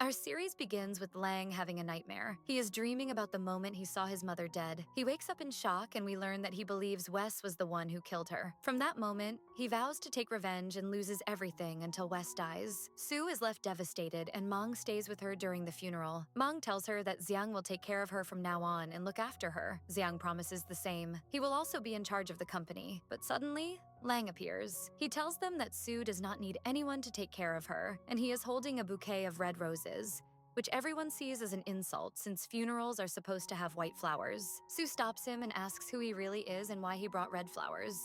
Our series begins with Lang having a nightmare. He is dreaming about the moment he saw his mother dead. He wakes up in shock and we learn that he believes Wes was the one who killed her. From that moment, he vows to take revenge and loses everything until Wes dies. Sue is left devastated and Mong stays with her during the funeral. Mong tells her that Xiang will take care of her from now on and look after her. Xiang promises the same. He will also be in charge of the company. But suddenly, Lang appears. He tells them that Sue does not need anyone to take care of her, and he is holding a bouquet of red roses, which everyone sees as an insult since funerals are supposed to have white flowers. Sue stops him and asks who he really is and why he brought red flowers.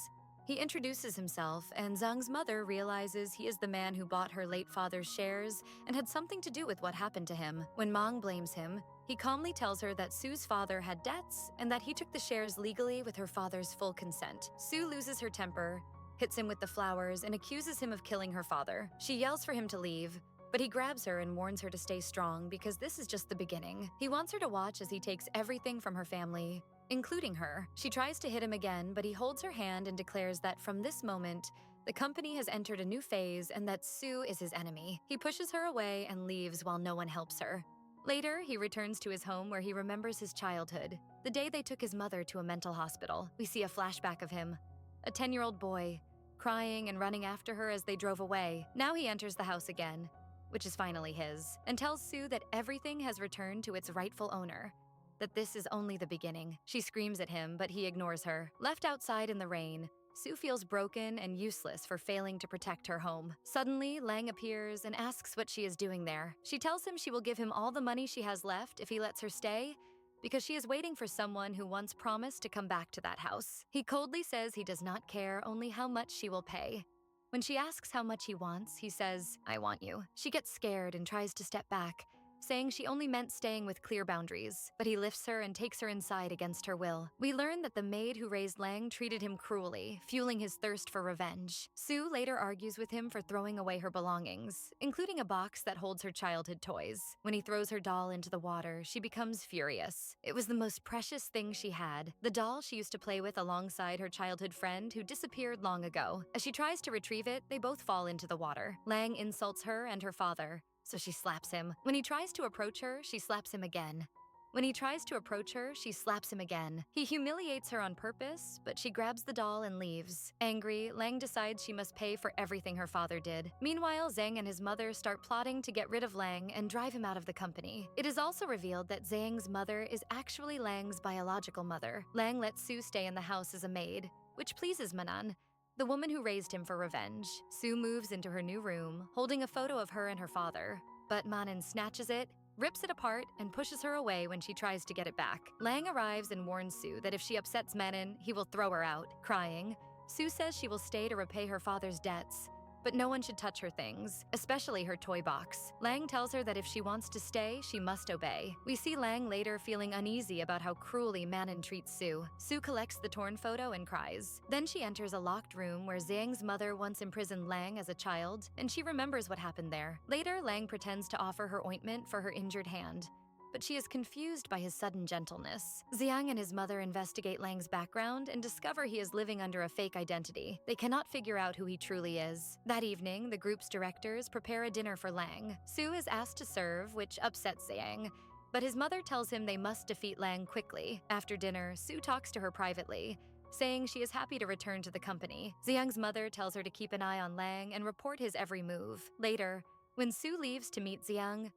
He introduces himself, and Zhang's mother realizes he is the man who bought her late father's shares and had something to do with what happened to him. When Mong blames him, he calmly tells her that Sue's father had debts and that he took the shares legally with her father's full consent. Sue loses her temper, hits him with the flowers, and accuses him of killing her father. She yells for him to leave, but he grabs her and warns her to stay strong because this is just the beginning. He wants her to watch as he takes everything from her family, including her. She tries to hit him again, but he holds her hand and declares that from this moment, the company has entered a new phase and that Sue is his enemy. He pushes her away and leaves while no one helps her. Later, he returns to his home where he remembers his childhood, the day they took his mother to a mental hospital. We see a flashback of him, a 10-year-old boy, crying and running after her as they drove away. Now he enters the house again, which is finally his, and tells Sue that everything has returned to its rightful owner, that this is only the beginning. She screams at him, but he ignores her. Left outside in the rain, Sue feels broken and useless for failing to protect her home. Suddenly, Lang appears and asks what she is doing there. She tells him she will give him all the money she has left if he lets her stay, because she is waiting for someone who once promised to come back to that house. He coldly says he does not care, only how much she will pay. When she asks how much he wants, he says, "I want you." She gets scared and tries to step back, saying she only meant staying with clear boundaries, but he lifts her and takes her inside against her will. We learn that the maid who raised Lang treated him cruelly, fueling his thirst for revenge. Sue later argues with him for throwing away her belongings, including a box that holds her childhood toys. When he throws her doll into the water, she becomes furious. It was the most precious thing she had, the doll she used to play with alongside her childhood friend who disappeared long ago. As she tries to retrieve it, they both fall into the water. Lang insults her and her father, so she slaps him. When he tries to approach her, she slaps him again. When he tries to approach her, she slaps him again. He humiliates her on purpose, but she grabs the doll and leaves. Angry, Lang decides she must pay for everything her father did. Meanwhile, Zhang and his mother start plotting to get rid of Lang and drive him out of the company. It is also revealed that Zhang's mother is actually Lang's biological mother. Lang lets Sue stay in the house as a maid, which pleases Manan, the woman who raised him for revenge. Sue moves into her new room, holding a photo of her and her father. But Manan snatches it, rips it apart, and pushes her away when she tries to get it back. Lang arrives and warns Sue that if she upsets Manan, he will throw her out. Crying, Sue says she will stay to repay her father's debts, but no one should touch her things, especially her toy box. Lang tells her that if she wants to stay, she must obey. We see Lang later feeling uneasy about how cruelly Manan treats Sue. Sue collects the torn photo and cries. Then she enters a locked room where Zhang's mother once imprisoned Lang as a child, and she remembers what happened there. Later, Lang pretends to offer her ointment for her injured hand, but she is confused by his sudden gentleness. Xiang and his mother investigate Lang's background and discover he is living under a fake identity. They cannot figure out who he truly is. That evening, the group's directors prepare a dinner for Lang. Sue is asked to serve, which upsets Xiang, but his mother tells him they must defeat Lang quickly. After dinner, Sue talks to her privately, saying she is happy to return to the company. Xiang's mother tells her to keep an eye on Lang and report his every move. Later, when Sue leaves to meet Xiang,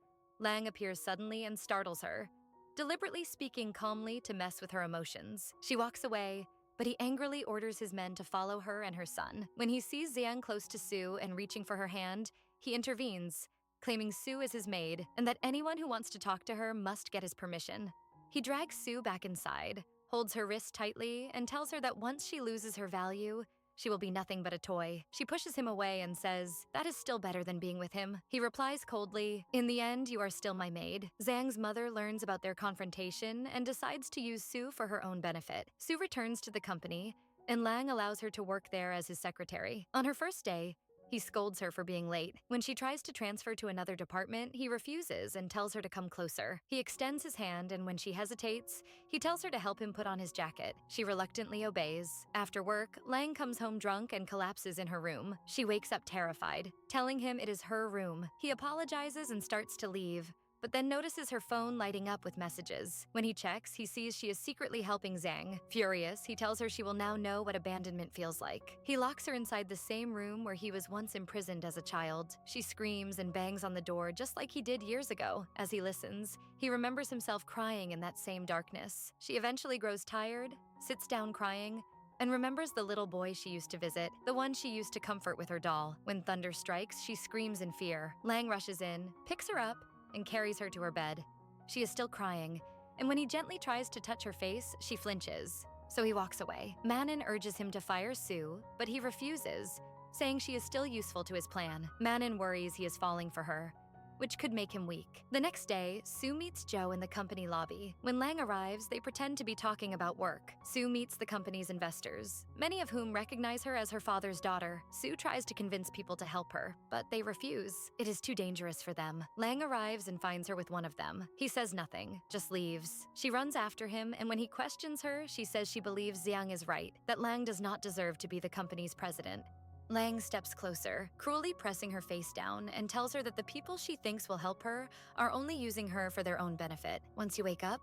Lang appears suddenly and startles her, deliberately speaking calmly to mess with her emotions. She walks away, but he angrily orders his men to follow her and her son. When he sees Xiang close to Sue and reaching for her hand, he intervenes, claiming Sue is his maid and that anyone who wants to talk to her must get his permission. He drags Sue back inside, holds her wrist tightly, and tells her that once she loses her value, she will be nothing but a toy. She pushes him away and says, "That is still better than being with him." He replies coldly, "In the end, you are still my maid." Zhang's mother learns about their confrontation and decides to use Sue for her own benefit. Sue returns to the company, and Lang allows her to work there as his secretary. On her first day, He scolds her for being late. When she tries to transfer to another department, he refuses and tells her to come closer. He extends his hand, and when she hesitates, he tells her to help him put on his jacket. She reluctantly obeys. After work, Lang comes home drunk and collapses in her room. She wakes up terrified, telling him it is her room. He apologizes and starts to leave, but then notices her phone lighting up with messages. When he checks, he sees she is secretly helping Zhang. Furious, he tells her she will now know what abandonment feels like. He locks her inside the same room where he was once imprisoned as a child. She screams and bangs on the door just like he did years ago. As he listens, he remembers himself crying in that same darkness. She eventually grows tired, sits down crying, and remembers the little boy she used to visit, the one she used to comfort with her doll. When thunder strikes, she screams in fear. Lang rushes in, picks her up, and carries her to her bed. She is still crying, and when he gently tries to touch her face, she flinches. So he walks away. Manon urges him to fire Sue, but he refuses, saying she is still useful to his plan. Manon worries he is falling for her, which could make him weak. The next day, Sue meets Joe in the company lobby. When Lang arrives, they pretend to be talking about work. Sue meets the company's investors, many of whom recognize her as her father's daughter. Sue tries to convince people to help her, but they refuse. It is too dangerous for them. Lang arrives and finds her with one of them. He says nothing, just leaves. She runs after him, and when he questions her, she says she believes Xiang is right, that Lang does not deserve to be the company's president. Lang steps closer, cruelly pressing her face down, and tells her that the people she thinks will help her are only using her for their own benefit. Once you wake up,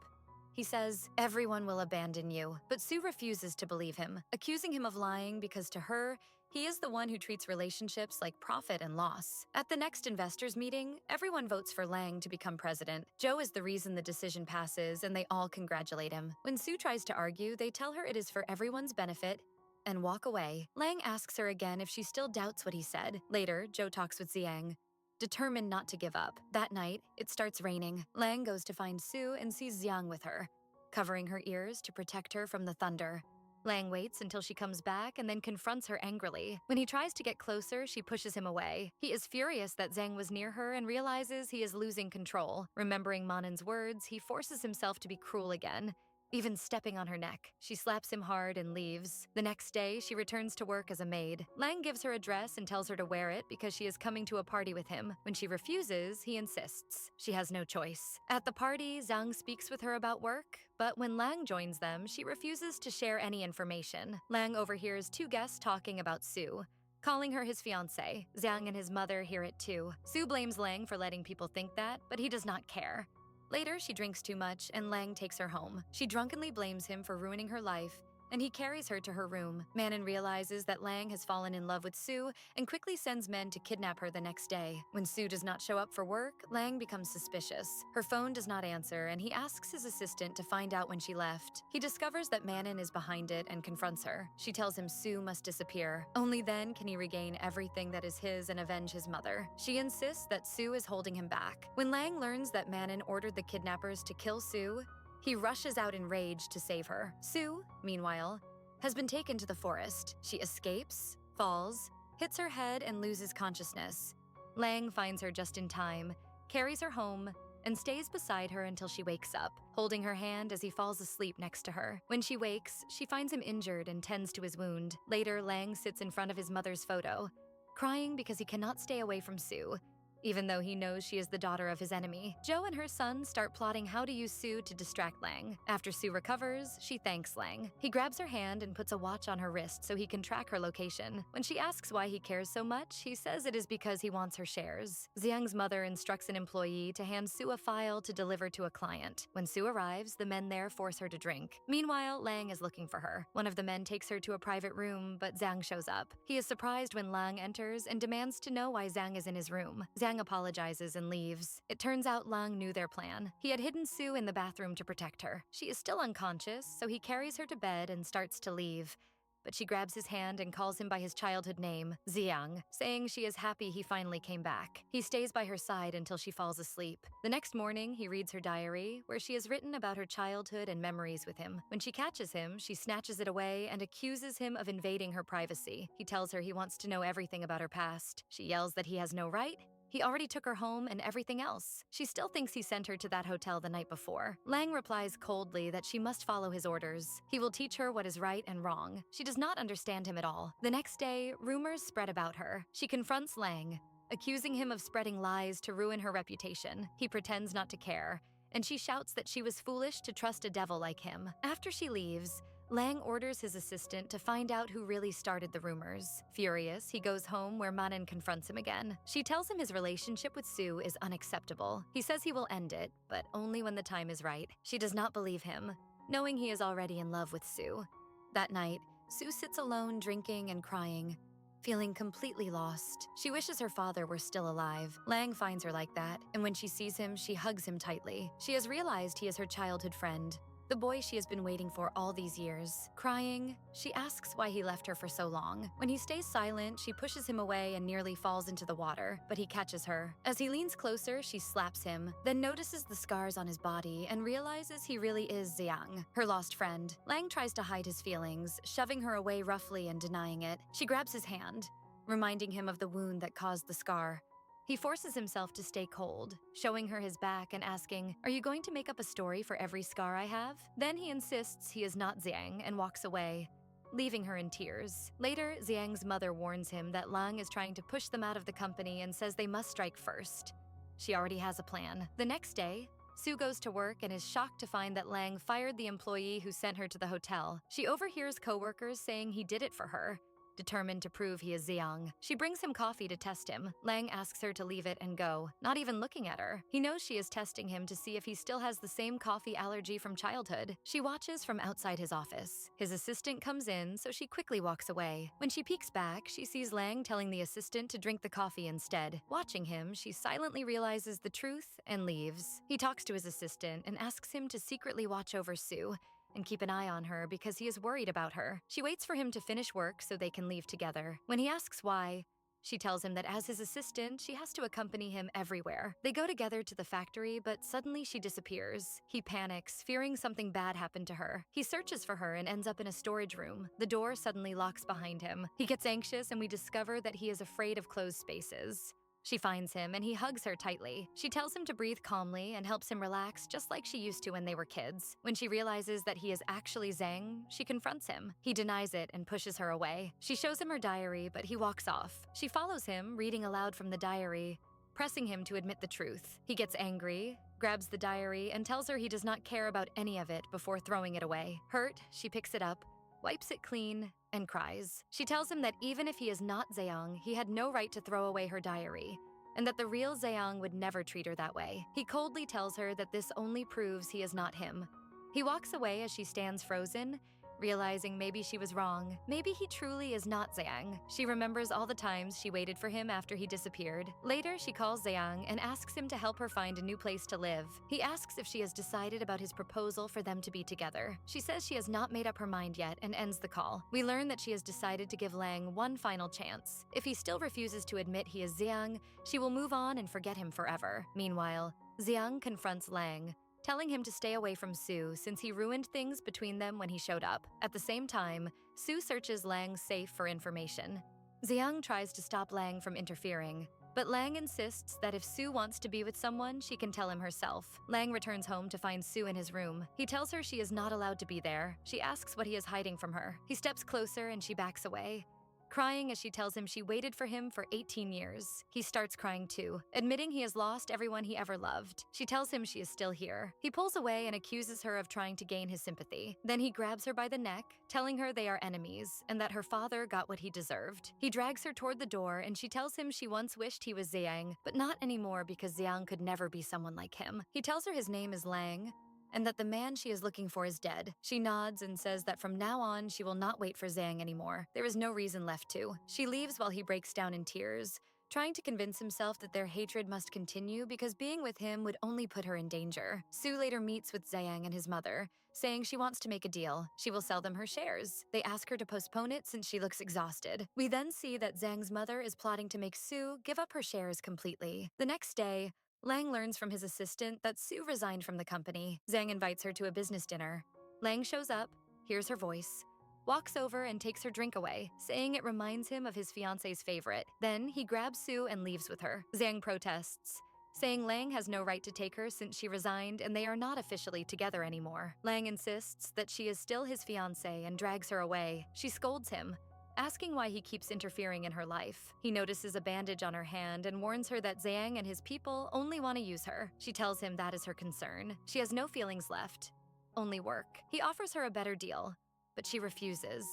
he says, everyone will abandon you. But Sue refuses to believe him, accusing him of lying because to her, he is the one who treats relationships like profit and loss. At the next investors meeting, everyone votes for Lang to become president. Joe is the reason the decision passes, and they all congratulate him. When Sue tries to argue, they tell her it is for everyone's benefit and walk away. Lang asks her again if she still doubts what he said. Later, Joe talks with Xiang, determined not to give up. That night, it starts raining. Lang goes to find Sue and sees Xiang with her, covering her ears to protect her from the thunder. Lang waits until she comes back and then confronts her angrily. When he tries to get closer, she pushes him away. He is furious that Zhang was near her and realizes he is losing control. Remembering Manon's words, he forces himself to be cruel again, even stepping on her neck. She slaps him hard and leaves. The next day, she returns to work as a maid. Lang gives her a dress and tells her to wear it because she is coming to a party with him. When she refuses, he insists. She has no choice. At the party, Zhang speaks with her about work, but when Lang joins them, she refuses to share any information. Lang overhears two guests talking about Sue, calling her his fiancée. Zhang and his mother hear it too. Sue blames Lang for letting people think that, but he does not care. Later, she drinks too much, and Lang takes her home. She drunkenly blames him for ruining her life, and he carries her to her room. Manon realizes that Lang has fallen in love with Sue and quickly sends men to kidnap her the next day. When Sue does not show up for work, Lang becomes suspicious. Her phone does not answer, and he asks his assistant to find out when she left. He discovers that Manon is behind it and confronts her. She tells him Sue must disappear. Only then can he regain everything that is his and avenge his mother. She insists that Sue is holding him back. When Lang learns that Manon ordered the kidnappers to kill Sue, he rushes out in rage to save her. Sue, meanwhile, has been taken to the forest. She escapes, falls, hits her head, and loses consciousness. Lang finds her just in time, carries her home, and stays beside her until she wakes up, holding her hand as he falls asleep next to her. When she wakes, she finds him injured and tends to his wound. Later, Lang sits in front of his mother's photo, crying because he cannot stay away from Sue, even though he knows she is the daughter of his enemy. Joe and her son start plotting how to use Sue to distract Lang. After Sue recovers, she thanks Lang. He grabs her hand and puts a watch on her wrist so he can track her location. When she asks why he cares so much, he says it is because he wants her shares. Xiang's mother instructs an employee to hand Sue a file to deliver to a client. When Sue arrives, the men there force her to drink. Meanwhile, Lang is looking for her. One of the men takes her to a private room, but Xiang shows up. He is surprised when Lang enters and demands to know why Xiang is in his room. Xiang apologizes and leaves. It turns out Lang knew their plan. He had hidden Sue in the bathroom to protect her. She is still unconscious, so he carries her to bed and starts to leave. But she grabs his hand and calls him by his childhood name, Xiang, saying she is happy he finally came back. He stays by her side until she falls asleep. The next morning, he reads her diary, where she has written about her childhood and memories with him. When she catches him, she snatches it away and accuses him of invading her privacy. He tells her he wants to know everything about her past. She yells that he has no right, He already took her home and everything else. She still thinks he sent her to that hotel the night before. Lang replies coldly that she must follow his orders. He will teach her what is right and wrong. She does not understand him at all. The next day, rumors spread about her. She confronts Lang, accusing him of spreading lies to ruin her reputation. He pretends not to care, and she shouts that she was foolish to trust a devil like him. After she leaves, Lang orders his assistant to find out who really started the rumors. Furious, he goes home where Manan confronts him again. She tells him his relationship with Sue is unacceptable. He says he will end it, but only when the time is right. She does not believe him, knowing he is already in love with Sue. That night, Sue sits alone drinking and crying, feeling completely lost. She wishes her father were still alive. Lang finds her like that, and when she sees him, she hugs him tightly. She has realized he is her childhood friend, the boy she has been waiting for all these years. Crying, she asks why he left her for so long. When he stays silent, she pushes him away and nearly falls into the water, but he catches her. As he leans closer, she slaps him, then notices the scars on his body and realizes he really is Xiang, her lost friend. Lang tries to hide his feelings, shoving her away roughly and denying it. She grabs his hand, reminding him of the wound that caused the scar. He forces himself to stay cold, showing her his back and asking, "Are you going to make up a story for every scar I have?" Then he insists he is not Xiang and walks away, leaving her in tears. Later, Xiang's mother warns him that Lang is trying to push them out of the company and says they must strike first. She already has a plan. The next day, Sue goes to work and is shocked to find that Lang fired the employee who sent her to the hotel. She overhears coworkers saying he did it for her, determined to prove he is Xiang. She brings him coffee to test him. Lang asks her to leave it and go, not even looking at her. He knows she is testing him to see if he still has the same coffee allergy from childhood. She watches from outside his office. His assistant comes in, so she quickly walks away. When she peeks back, she sees Lang telling the assistant to drink the coffee instead. Watching him, she silently realizes the truth and leaves. He talks to his assistant and asks him to secretly watch over Sue and keep an eye on her because he is worried about her. She waits for him to finish work so they can leave together. When he asks why, she tells him that as his assistant, she has to accompany him everywhere. They go together to the factory, but suddenly she disappears. He panics, fearing something bad happened to her. He searches for her and ends up in a storage room. The door suddenly locks behind him. He gets anxious and we discover that he is afraid of closed spaces. She finds him and he hugs her tightly. She tells him to breathe calmly and helps him relax just like she used to when they were kids. When she realizes that he is actually Zhang, she confronts him. He denies it and pushes her away. She shows him her diary, but he walks off. She follows him, reading aloud from the diary, pressing him to admit the truth. He gets angry, grabs the diary, and tells her he does not care about any of it before throwing it away. Hurt, she picks it up, wipes it clean, and cries. She tells him that even if he is not Zhang, he had no right to throw away her diary, and that the real Zhang would never treat her that way. He coldly tells her that this only proves he is not him. He walks away as she stands frozen, realizing maybe she was wrong. Maybe he truly is not Zhang. She remembers all the times she waited for him after he disappeared. Later, she calls Zhang and asks him to help her find a new place to live. He asks if she has decided about his proposal for them to be together. She says she has not made up her mind yet and ends the call. We learn that she has decided to give Lang one final chance. If he still refuses to admit he is Zhang, she will move on and forget him forever. Meanwhile, Zhang confronts Lang, telling him to stay away from Sue since he ruined things between them when he showed up. At the same time, Sue searches Lang's safe for information. Xiang tries to stop Lang from interfering, but Lang insists that if Sue wants to be with someone, she can tell him herself. Lang returns home to find Sue in his room. He tells her she is not allowed to be there. She asks what he is hiding from her. He steps closer and she backs away, crying as she tells him she waited for him for 18 years. He starts crying too, admitting he has lost everyone he ever loved. She tells him she is still here. He pulls away and accuses her of trying to gain his sympathy. Then he grabs her by the neck, telling her they are enemies and that her father got what he deserved. He drags her toward the door and she tells him she once wished he was Xiang, but not anymore because Xiang could never be someone like him. He tells her his name is Lang, and that the man she is looking for is dead. She nods and says that from now on, she will not wait for Zhang anymore. There is no reason left to. She leaves while he breaks down in tears, trying to convince himself that their hatred must continue because being with him would only put her in danger. Sue later meets with Zhang and his mother, saying she wants to make a deal. She will sell them her shares. They ask her to postpone it since she looks exhausted. We then see that Zhang's mother is plotting to make Sue give up her shares completely. The next day, Lang learns from his assistant that Sue resigned from the company. Zhang invites her to a business dinner. Lang shows up, hears her voice, walks over and takes her drink away, saying it reminds him of his fiance's favorite. Then he grabs Sue and leaves with her. Zhang protests, saying Lang has no right to take her since she resigned and they are not officially together anymore. Lang insists that she is still his fiancée and drags her away. She scolds him, asking why he keeps interfering in her life. He notices a bandage on her hand and warns her that Zhang and his people only want to use her. She tells him that is her concern. She has no feelings left, only work. He offers her a better deal, but she refuses,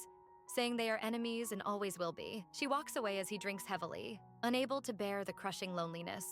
saying they are enemies and always will be. She walks away as he drinks heavily, unable to bear the crushing loneliness.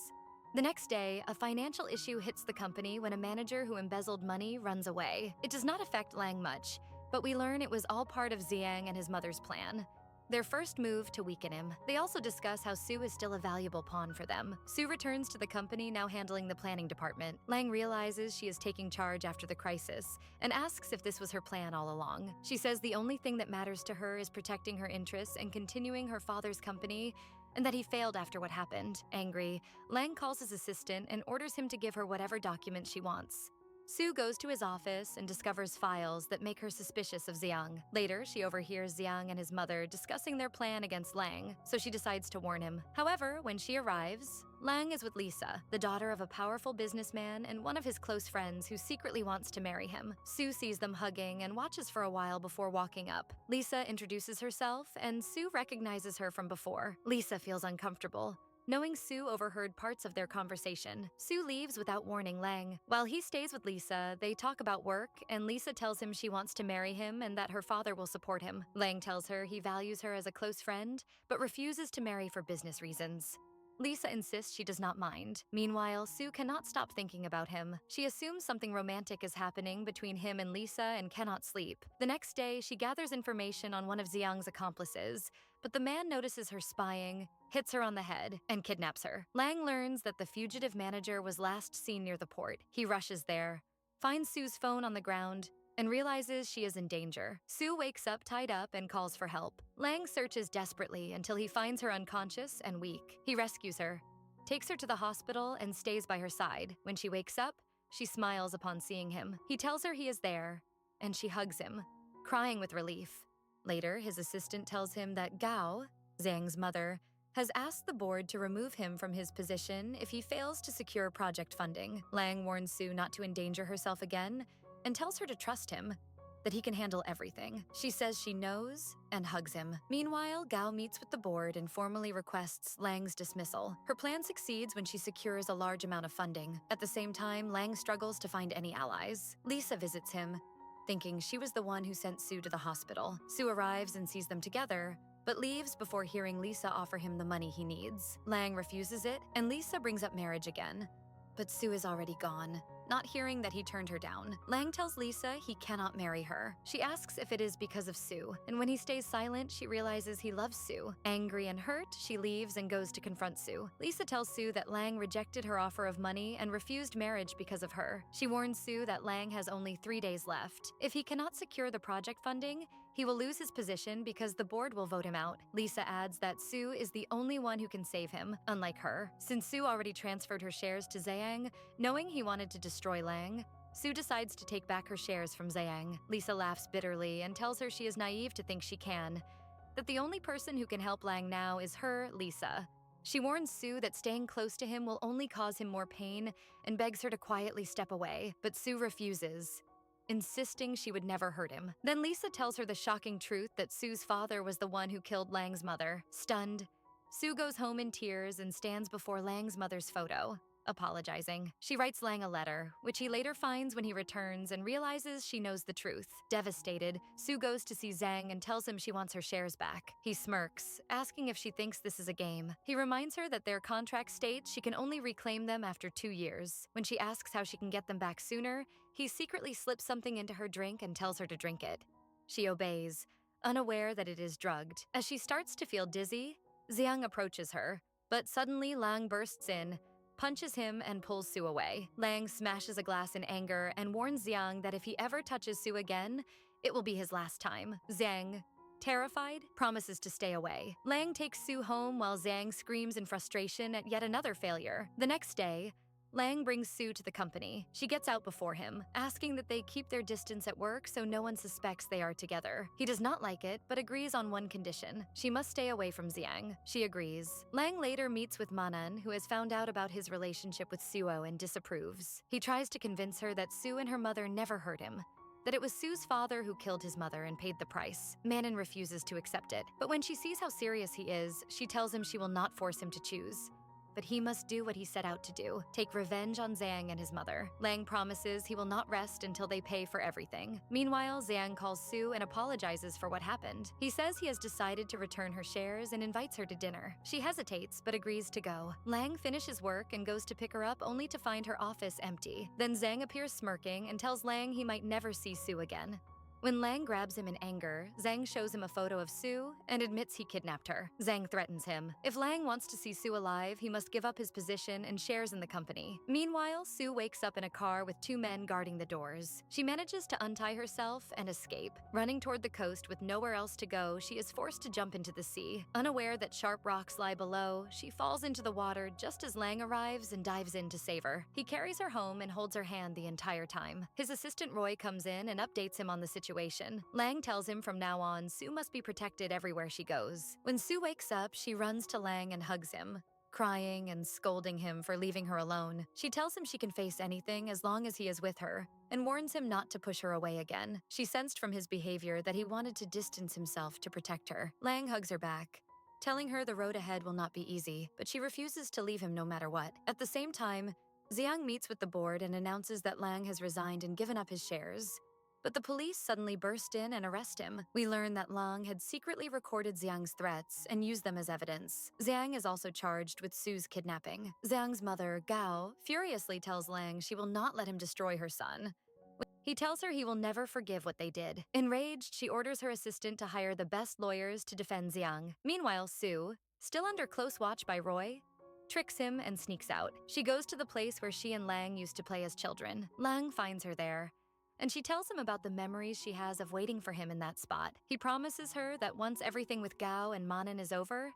The next day, a financial issue hits the company when a manager who embezzled money runs away. It does not affect Lang much, but we learn it was all part of Zhang and his mother's plan. Their first move to weaken him. They also discuss how Sue is still a valuable pawn for them. Sue returns to the company, now handling the planning department. Lang realizes she is taking charge after the crisis and asks if this was her plan all along. She says the only thing that matters to her is protecting her interests and continuing her father's company, and that he failed after what happened. Angry, Lang calls his assistant and orders him to give her whatever documents she wants. Sue goes to his office and discovers files that make her suspicious of Xiang. Later, she overhears Xiang and his mother discussing their plan against Lang, so she decides to warn him. However, when she arrives, Lang is with Lisa, the daughter of a powerful businessman and one of his close friends who secretly wants to marry him. Sue sees them hugging and watches for a while before walking up. Lisa introduces herself, and Sue recognizes her from before. Lisa feels uncomfortable, knowing Sue overheard parts of their conversation. Sue leaves without warning Lang. While he stays with Lisa, they talk about work, and Lisa tells him she wants to marry him and that her father will support him. Lang tells her he values her as a close friend, but refuses to marry for business reasons. Lisa insists she does not mind. Meanwhile, Sue cannot stop thinking about him. She assumes something romantic is happening between him and Lisa and cannot sleep. The next day, she gathers information on one of Xiang's accomplices, but the man notices her spying, hits her on the head, and kidnaps her. Lang learns that the fugitive manager was last seen near the port. He rushes there, finds Sue's phone on the ground, and realizes she is in danger. Sue wakes up tied up and calls for help. Lang searches desperately until he finds her unconscious and weak. He rescues her, takes her to the hospital, and stays by her side. When she wakes up, she smiles upon seeing him. He tells her he is there, and she hugs him, crying with relief. Later, his assistant tells him that Gao, Zhang's mother, has asked the board to remove him from his position if he fails to secure project funding. Lang warns Sue not to endanger herself again and tells her to trust him, that he can handle everything. She says she knows and hugs him. Meanwhile, Gao meets with the board and formally requests Lang's dismissal. Her plan succeeds when she secures a large amount of funding. At the same time, Lang struggles to find any allies. Lisa visits him, thinking she was the one who sent Sue to the hospital. Sue arrives and sees them together, but leaves before hearing Lisa offer him the money he needs. Lang refuses it, and Lisa brings up marriage again. But Sue is already gone. Not hearing that he turned her down, Lang tells Lisa he cannot marry her. She asks if it is because of Sue, and when he stays silent, she realizes he loves Sue. Angry and hurt, she leaves and goes to confront Sue. Lisa tells Sue that Lang rejected her offer of money and refused marriage because of her. She warns Sue that Lang has only 3 days left. If he cannot secure the project funding, he will lose his position because the board will vote him out. Lisa adds that Sue is the only one who can save him, unlike her. Since Sue already transferred her shares to Zhang, knowing he wanted to destroy Lang, Sue decides to take back her shares from Zhang. Lisa laughs bitterly and tells her she is naive to think she can, that the only person who can help Lang now is her, Lisa. She warns Sue that staying close to him will only cause him more pain and begs her to quietly step away, but Sue refuses, insisting she would never hurt him. Then Lisa tells her the shocking truth that Sue's father was the one who killed Lang's mother. Stunned, Sue goes home in tears and stands before Lang's mother's photo, apologizing. She writes Lang a letter, which he later finds when he returns and realizes she knows the truth. Devastated, Sue goes to see Zhang and tells him she wants her shares back. He smirks, asking if she thinks this is a game. He reminds her that their contract states she can only reclaim them after 2 years. When she asks how she can get them back sooner, he secretly slips something into her drink and tells her to drink it. She obeys, unaware that it is drugged. As she starts to feel dizzy, Zhang approaches her, but suddenly Lang bursts in, punches him, and pulls Sue away. Lang smashes a glass in anger and warns Zhang that if he ever touches Sue again, it will be his last time. Zhang, terrified, promises to stay away. Lang takes Sue home while Zhang screams in frustration at yet another failure. The next day, Lang brings Sue to the company. She gets out before him, asking that they keep their distance at work so no one suspects they are together. He does not like it, but agrees on one condition. She must stay away from Xiang. She agrees. Lang later meets with Manan, who has found out about his relationship with Suo and disapproves. He tries to convince her that Sue and her mother never hurt him, that it was Sue's father who killed his mother and paid the price. Manan refuses to accept it, but when she sees how serious he is, she tells him she will not force him to choose. But he must do what he set out to do, take revenge on Xiang and his mother. Lang promises he will not rest until they pay for everything. Meanwhile, Xiang calls Sue and apologizes for what happened. He says he has decided to return her shares and invites her to dinner. She hesitates, but agrees to go. Lang finishes work and goes to pick her up only to find her office empty. Then Xiang appears smirking and tells Lang he might never see Sue again. When Lang grabs him in anger, Xiang shows him a photo of Sue and admits he kidnapped her. Xiang threatens him. If Lang wants to see Sue alive, he must give up his position and shares in the company. Meanwhile, Sue wakes up in a car with two men guarding the doors. She manages to untie herself and escape. Running toward the coast with nowhere else to go, she is forced to jump into the sea. Unaware that sharp rocks lie below, she falls into the water just as Lang arrives and dives in to save her. He carries her home and holds her hand the entire time. His assistant Roy comes in and updates him on the situation. Lang tells him from now on, Sue must be protected everywhere she goes. When Sue wakes up, she runs to Lang and hugs him, crying and scolding him for leaving her alone. She tells him she can face anything as long as he is with her, and warns him not to push her away again. She sensed from his behavior that he wanted to distance himself to protect her. Lang hugs her back, telling her the road ahead will not be easy, but she refuses to leave him no matter what. At the same time, Xiang meets with the board and announces that Lang has resigned and given up his shares. But the police suddenly burst in and arrest him. We learn that Lang had secretly recorded Xiang's threats and used them as evidence. Xiang is also charged with Sue's kidnapping. Xiang's mother, Gao, furiously tells Lang she will not let him destroy her son. He tells her he will never forgive what they did. Enraged, she orders her assistant to hire the best lawyers to defend Xiang. Meanwhile, Sue, still under close watch by Roy, tricks him and sneaks out. She goes to the place where she and Lang used to play as children. Lang finds her there, and she tells him about the memories she has of waiting for him in that spot. He promises her that once everything with Gao and Manan is over,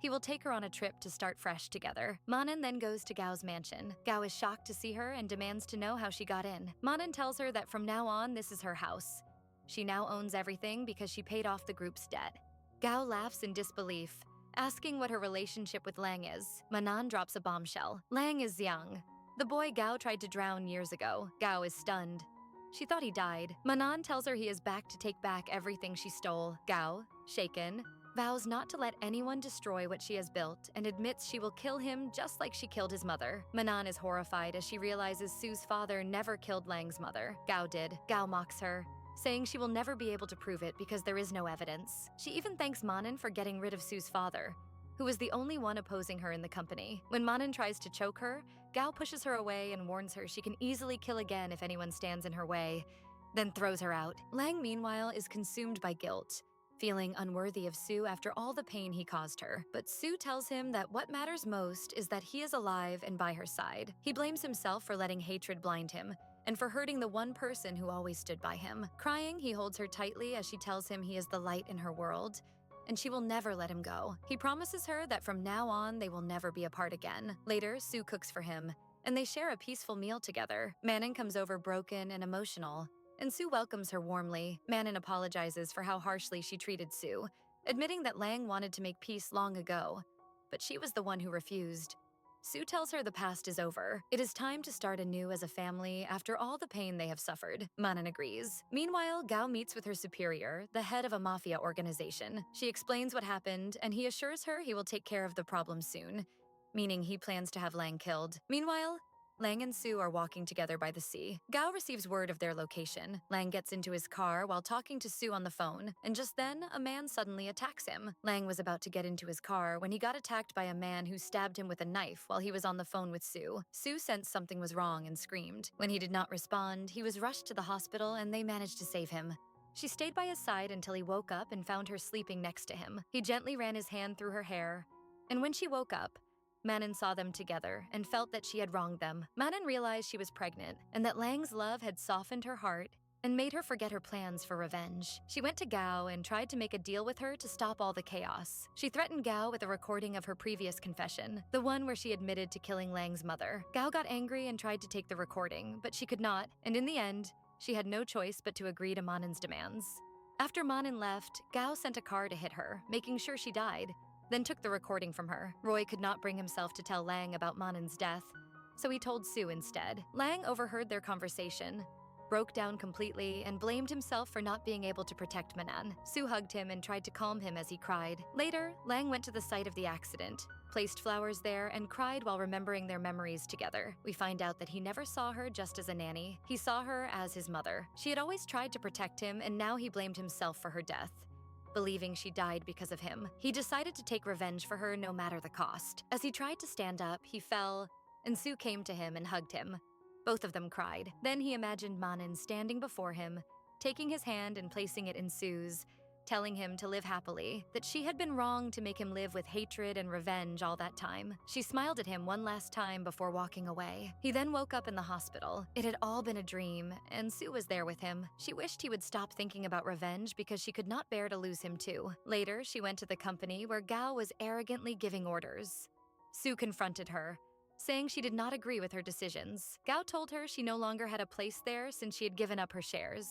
he will take her on a trip to start fresh together. Manan then goes to Gao's mansion. Gao is shocked to see her and demands to know how she got in. Manan tells her that from now on, this is her house. She now owns everything because she paid off the group's debt. Gao laughs in disbelief, asking what her relationship with Lang is. Manan drops a bombshell. Lang is Xiang, the boy Gao tried to drown years ago. Gao is stunned. She thought he died. Manan tells her he is back to take back everything she stole. Gao, shaken, vows not to let anyone destroy what she has built and admits she will kill him just like she killed his mother. Manan is horrified as she realizes Sue's father never killed Lang's mother. Gao did. Gao mocks her, saying she will never be able to prove it because there is no evidence. She even thanks Manan for getting rid of Sue's father, who was the only one opposing her in the company. When Manan tries to choke her, Gao pushes her away and warns her she can easily kill again if anyone stands in her way, then throws her out. Lang, meanwhile, is consumed by guilt, feeling unworthy of Sue after all the pain he caused her. But Sue tells him that what matters most is that he is alive and by her side. He blames himself for letting hatred blind him, and for hurting the one person who always stood by him. Crying, he holds her tightly as she tells him he is the light in her world, and she will never let him go. He promises her that from now on, they will never be apart again. Later, Sue cooks for him, and they share a peaceful meal together. Manan comes over broken and emotional, and Sue welcomes her warmly. Manan apologizes for how harshly she treated Sue, admitting that Lang wanted to make peace long ago, but she was the one who refused. Sue tells her the past is over. It is time to start anew as a family after all the pain they have suffered. Manan agrees. Meanwhile, Gao meets with her superior, the head of a mafia organization. She explains what happened, and he assures her he will take care of the problem soon, meaning he plans to have Lang killed. Meanwhile, Lang and Sue are walking together by the sea. Gao receives word of their location. Lang gets into his car while talking to Sue on the phone, and just then, a man suddenly attacks him. Lang was about to get into his car when he got attacked by a man who stabbed him with a knife while he was on the phone with Sue. Sue sensed something was wrong and screamed. When he did not respond, he was rushed to the hospital and they managed to save him. She stayed by his side until he woke up and found her sleeping next to him. He gently ran his hand through her hair, and when she woke up, Manan saw them together and felt that she had wronged them. Manan realized she was pregnant and that Lang's love had softened her heart and made her forget her plans for revenge. She went to Gao and tried to make a deal with her to stop all the chaos. She threatened Gao with a recording of her previous confession, the one where she admitted to killing Lang's mother. Gao got angry and tried to take the recording, but she could not, and in the end, she had no choice but to agree to Manin's demands. After Manin left, Gao sent a car to hit her, making sure she died, then took the recording from her. Roy could not bring himself to tell Lang about Manin's death, so he told Sue instead. Lang overheard their conversation, broke down completely, and blamed himself for not being able to protect Manan. Sue hugged him and tried to calm him as he cried. Later, Lang went to the site of the accident, placed flowers there, and cried while remembering their memories together. We find out that he never saw her just as a nanny. He saw her as his mother. She had always tried to protect him, and now he blamed himself for her death, believing she died because of him. He decided to take revenge for her no matter the cost. As he tried to stand up, he fell, and Sue came to him and hugged him. Both of them cried. Then he imagined Manin standing before him, taking his hand and placing it in Sue's, telling him to live happily, that she had been wrong to make him live with hatred and revenge all that time. She smiled at him one last time before walking away. He then woke up in the hospital. It had all been a dream, and Sue was there with him. She wished he would stop thinking about revenge because she could not bear to lose him too. Later, she went to the company where Gao was arrogantly giving orders. Sue confronted her, saying she did not agree with her decisions. Gao told her she no longer had a place there since she had given up her shares.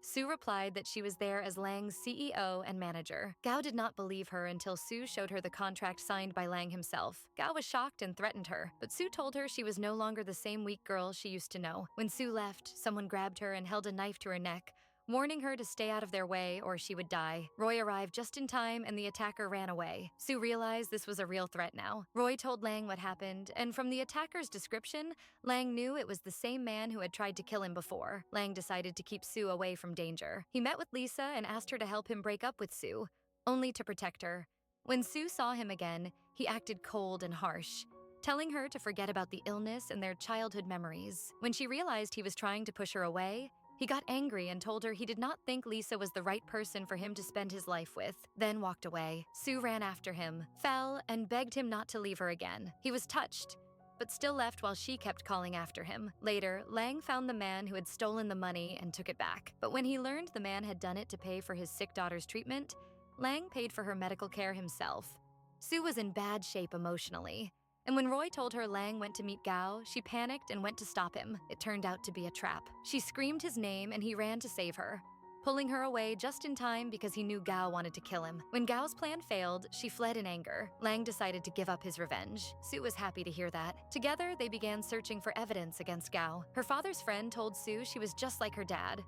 Sue replied that she was there as Lang's CEO and manager. Gao did not believe her until Sue showed her the contract signed by Lang himself. Gao was shocked and threatened her, but Sue told her she was no longer the same weak girl she used to know. When Sue left, someone grabbed her and held a knife to her neck, warning her to stay out of their way or she would die. Roy arrived just in time and the attacker ran away. Sue realized this was a real threat now. Roy told Lang what happened, and from the attacker's description, Lang knew it was the same man who had tried to kill him before. Lang decided to keep Sue away from danger. He met with Lisa and asked her to help him break up with Sue, only to protect her. When Sue saw him again, he acted cold and harsh, telling her to forget about the illness and their childhood memories. When she realized he was trying to push her away, he got angry and told her he did not think Lisa was the right person for him to spend his life with, then walked away. Sue ran after him, fell, and begged him not to leave her again. He was touched, but still left while she kept calling after him. Later, Lang found the man who had stolen the money and took it back. But when he learned the man had done it to pay for his sick daughter's treatment, Lang paid for her medical care himself. Sue was in bad shape emotionally, and when Roy told her Lang went to meet Gao, she panicked and went to stop him. It turned out to be a trap. She screamed his name and he ran to save her, pulling her away just in time because he knew Gao wanted to kill him. When Gao's plan failed, she fled in anger. Lang decided to give up his revenge. Sue was happy to hear that. Together, they began searching for evidence against Gao. Her father's friend told Sue she was just like her dad,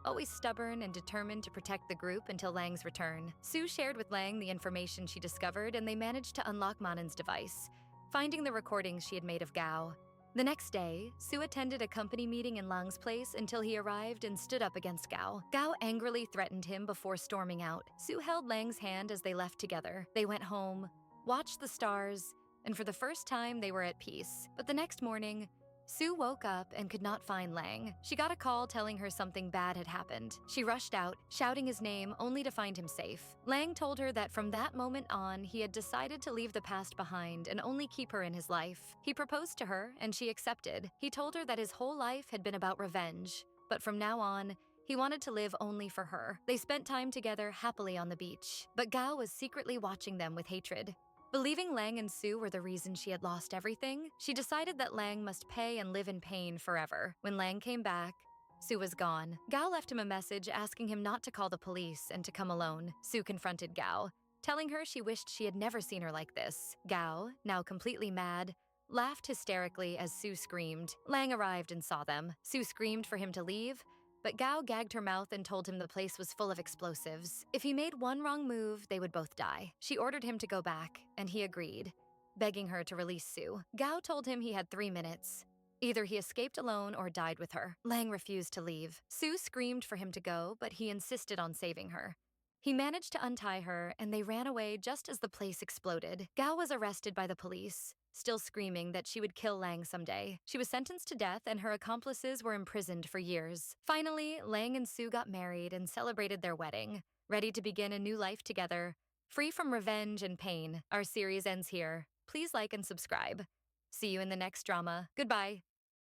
always stubborn and determined to protect the group until Lang's return. Sue shared with Lang the information she discovered and they managed to unlock Manin's device, finding the recordings she had made of Gao. The next day, Sue attended a company meeting in Lang's place until he arrived and stood up against Gao. Gao angrily threatened him before storming out. Sue held Lang's hand as they left together. They went home, watched the stars, and for the first time they were at peace. But the next morning, Sue woke up and could not find Lang. She got a call telling her something bad had happened. She rushed out, shouting his name only to find him safe. Lang told her that from that moment on, he had decided to leave the past behind and only keep her in his life. He proposed to her, and she accepted. He told her that his whole life had been about revenge, but from now on, he wanted to live only for her. They spent time together happily on the beach, but Gao was secretly watching them with hatred. Believing Lang and Sue were the reason she had lost everything, she decided that Lang must pay and live in pain forever. When Lang came back, Sue was gone. Gao left him a message asking him not to call the police and to come alone. Sue confronted Gao, telling her she wished she had never seen her like this. Gao, now completely mad, laughed hysterically as Sue screamed. Lang arrived and saw them. Sue screamed for him to leave, but Gao gagged her mouth and told him the place was full of explosives. If he made one wrong move, they would both die. She ordered him to go back, and he agreed, begging her to release Sue. Gao told him he had 3 minutes. Either he escaped alone or died with her. Lang refused to leave. Sue screamed for him to go, but he insisted on saving her. He managed to untie her, and they ran away just as the place exploded. Gao was arrested by the police, still screaming that she would kill Lang someday. She was sentenced to death, and her accomplices were imprisoned for years. Finally, Lang and Sue got married and celebrated their wedding, ready to begin a new life together, free from revenge and pain. Our series ends here. Please like and subscribe. See you in the next drama. Goodbye.